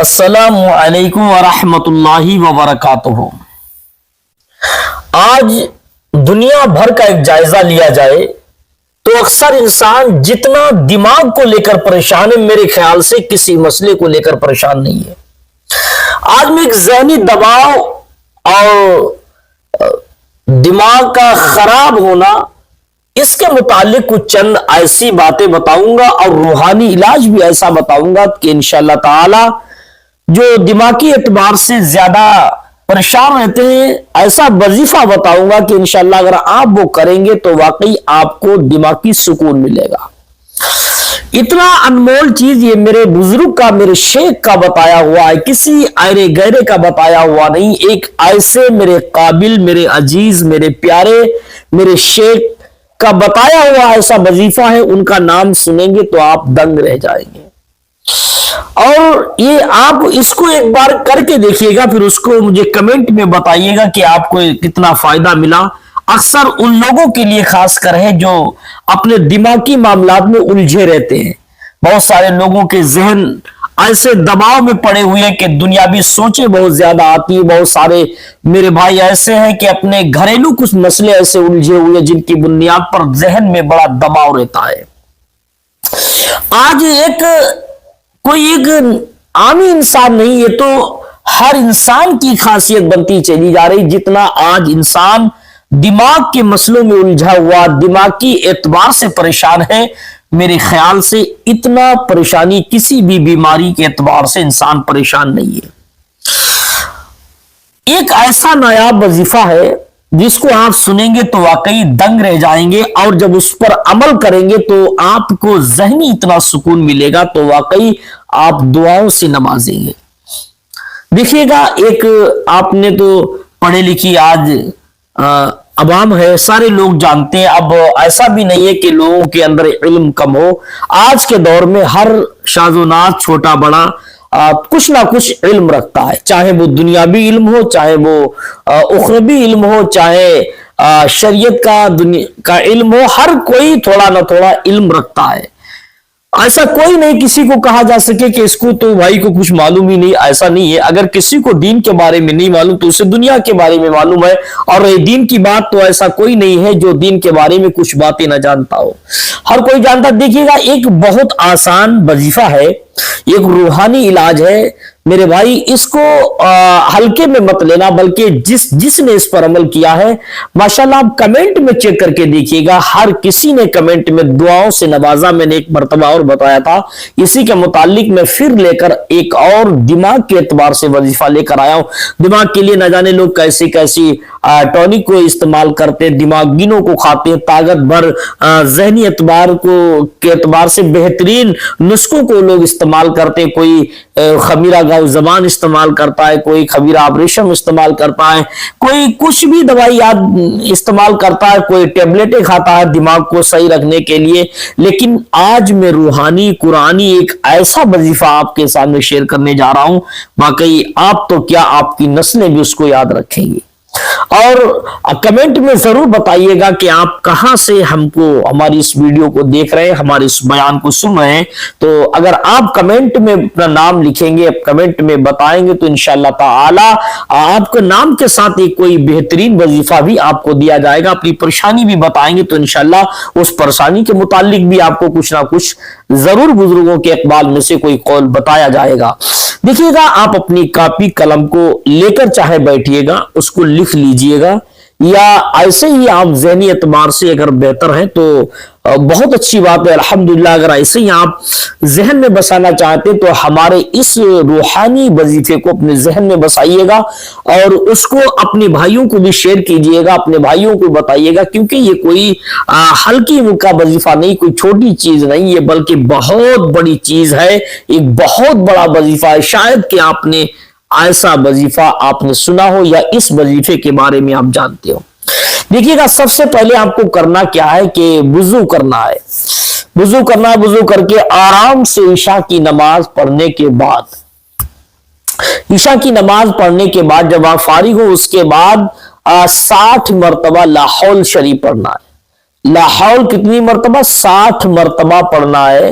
السلام علیکم ورحمۃ اللہ وبرکاتہ۔ آج دنیا بھر کا ایک جائزہ لیا جائے تو اکثر انسان جتنا دماغ کو لے کر پریشان ہے، میرے خیال سے کسی مسئلے کو لے کر پریشان نہیں ہے۔ آج میں ایک ذہنی دباؤ اور دماغ کا خراب ہونا، اس کے متعلق کچھ چند ایسی باتیں بتاؤں گا اور روحانی علاج بھی ایسا بتاؤں گا کہ انشاءاللہ تعالی جو دماغی اعتبار سے زیادہ پریشان رہتے ہیں، ایسا وظیفہ بتاؤں گا کہ انشاءاللہ اگر آپ وہ کریں گے تو واقعی آپ کو دماغی سکون ملے گا۔ اتنا انمول چیز یہ میرے بزرگ کا، میرے شیخ کا بتایا ہوا ہے، کسی ایرے گہرے کا بتایا ہوا نہیں۔ ایک ایسے میرے قابل، میرے عزیز، میرے پیارے، میرے شیخ کا بتایا ہوا ایسا وظیفہ ہے، ان کا نام سنیں گے تو آپ دنگ رہ جائیں گے۔ اور یہ آپ اس کو ایک بار کر کے دیکھیے گا، پھر اس کو مجھے کمنٹ میں بتائیے گا کہ آپ کو کتنا فائدہ ملا۔ اکثر ان لوگوں کے لیے خاص کر ہے جو اپنے دماغی معاملات میں الجھے رہتے ہیں۔ بہت سارے لوگوں کے ذہن ایسے دباؤ میں پڑے ہوئے ہیں کہ دنیاوی سوچیں بہت زیادہ آتی ہیں۔ بہت سارے میرے بھائی ایسے ہیں کہ اپنے گھریلو کچھ مسئلے ایسے الجھے ہوئے جن کی بنیاد پر ذہن میں بڑا دباؤ رہتا ہے۔ آج کوئی ایک عامی انسان نہیں، یہ تو ہر انسان کی خاصیت بنتی چلی جا رہی۔ جتنا آج انسان دماغ کے مسئلوں میں الجھا ہوا، دماغی اعتبار سے پریشان ہے، میرے خیال سے اتنا پریشانی کسی بھی بیماری کے اعتبار سے انسان پریشان نہیں ہے۔ ایک ایسا نایاب وظیفہ ہے جس کو آپ سنیں گے تو واقعی دنگ رہ جائیں گے، اور جب اس پر عمل کریں گے تو آپ کو ذہنی اتنا سکون ملے گا تو واقعی آپ دعاؤں سے نوازیں گے۔ دیکھیے گا، ایک آپ نے تو پڑھے لکھی آج عوام ہے، سارے لوگ جانتے ہیں۔ اب ایسا بھی نہیں ہے کہ لوگوں کے اندر علم کم ہو۔ آج کے دور میں ہر شاذ و ناز، چھوٹا بڑا کچھ نہ کچھ علم رکھتا ہے، چاہے وہ دنیاوی علم ہو، چاہے وہ اخروی علم ہو، چاہے شریعت کا علم ہو، ہر کوئی تھوڑا نہ تھوڑا علم رکھتا ہے۔ ایسا کوئی نہیں کسی کو کہا جا سکے کہ اس کو تو بھائی کو کچھ معلوم ہی نہیں، ایسا نہیں ہے۔ اگر کسی کو دین کے بارے میں نہیں معلوم تو اسے دنیا کے بارے میں معلوم ہے، اور دین کی بات تو ایسا کوئی نہیں ہے جو دین کے بارے میں کچھ باتیں نہ جانتا ہو، ہر کوئی جانتا۔ دیکھیے گا، ایک بہت آسان وظیفہ ہے، ایک روحانی علاج ہے میرے بھائی، اس کو ہلکے میں مت لینا، بلکہ جس نے اس پر عمل کیا ہے ماشاءاللہ آپ کمنٹ میں چیک کر کے دیکھیے گا، ہر کسی نے کمنٹ میں دعاؤں سے نوازا۔ میں نے ایک مرتبہ اور بتایا تھا، اسی کے متعلق میں پھر لے کر ایک اور دماغ کے اعتبار سے وظیفہ لے کر آیا ہوں۔ دماغ کے لیے نہ جانے لوگ کیسی ٹونک کو استعمال کرتے، دماغینوں کو کھاتے ہیں، طاقت بھر ذہنی اعتبار کے اعتبار سے بہترین نسخوں کو لوگ استعمال کرتے، کوئی خمیرہ گاؤ زبان استعمال کرتا ہے، کوئی خمیرہ آبریشم استعمال کرتا ہے، کوئی کچھ بھی دوائیات استعمال کرتا ہے، کوئی ٹیبلٹیں کھاتا ہے دماغ کو صحیح رکھنے کے لیے۔ لیکن آج میں روحانی قرآنی ایک ایسا وظیفہ آپ کے سامنے شیئر کرنے جا رہا ہوں، واقعی آپ تو کیا، آپ کی نسلیں بھی اس کو یاد رکھیں گی۔ اور کمنٹ میں ضرور بتائیے گا کہ آپ کہاں سے ہماری اس ویڈیو کو دیکھ رہے ہیں، ہمارے اس بیان کو سن رہے ہیں۔ تو اگر آپ کمنٹ میں اپنا نام لکھیں گے، کمنٹ میں بتائیں گے تو انشاءاللہ تعالی آپ کے نام کے ساتھ ایک کوئی بہترین وظیفہ بھی آپ کو دیا جائے گا۔ اپنی پریشانی بھی بتائیں گے تو انشاءاللہ اس پریشانی کے متعلق بھی آپ کو کچھ نہ کچھ ضرور بزرگوں کے اقوال میں سے کوئی قول بتایا جائے گا۔ دیکھیے گا، آپ اپنی کاپی قلم کو لے کر چاہے بیٹھیے گا، اس کو لکھ لیجئے گا، یا ایسے ہی آپ ذہنی اعتبار سے اگر بہتر ہیں تو بہت اچھی بات ہے، الحمدللہ۔ اگر ایسے ہی آپ ذہن میں بسانا چاہتے تو ہمارے اس روحانی وظیفے کو اپنے ذہن میں بسائیے گا، اور اس کو اپنے بھائیوں کو بھی شیئر کیجئے گا، اپنے بھائیوں کو بتائیے گا، کیونکہ یہ کوئی ہلکی کا وظیفہ نہیں، کوئی چھوٹی چیز نہیں ہے، بلکہ بہت بڑی چیز ہے، ایک بہت بڑا وظیفہ ہے۔ شاید کہ آپ نے ایسا وظیفہ آپ نے سنا ہو یا اس وظیفے کے بارے میں آپ جانتے ہو۔ دیکھیے گا، سب سے پہلے آپ کو کرنا کیا ہے کہ وضو کرنا ہے۔ وضو کرنا ہے، وضو کر کے آرام سے عشاء کی نماز پڑھنے کے بعد، عشاء کی نماز پڑھنے کے بعد جب آپ فارغ ہو، اس کے بعد 60 مرتبہ لا حول شریف پڑھنا ہے۔ لا حول کتنی مرتبہ؟ 60 مرتبہ پڑھنا ہے۔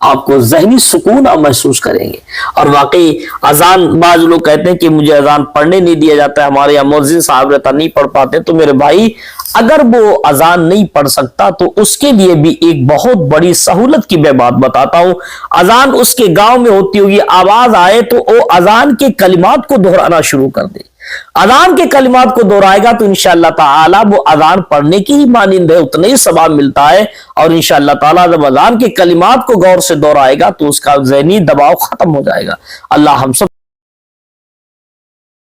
آپ کو ذہنی سکون آپ محسوس کریں گے۔ اور واقعی اذان، بعض لوگ کہتے ہیں کہ مجھے اذان پڑھنے نہیں دیا جاتا ہے، ہمارے یہاں مؤذن صاحب رہتا نہیں پڑھ پاتے، تو میرے بھائی اگر وہ اذان نہیں پڑھ سکتا تو اس کے لیے بھی ایک بہت بڑی سہولت کی میں بات بتاتا ہوں۔ اذان اس کے گاؤں میں ہوتی ہوگی، آواز آئے تو وہ اذان کے کلمات کو دہرانا شروع کر دے، اذان کے کلمات کو دہرائے گا تو انشاءاللہ تعالی وہ اذان پڑھنے کی ہی مانند ہے، اتنا ہی ثواب ملتا ہے۔ اور انشاءاللہ تعالی جب اذان کے کلمات کو غور سے دہرائے گا تو اس کا ذہنی دباؤ ختم ہو جائے گا۔ اللہ ہم سب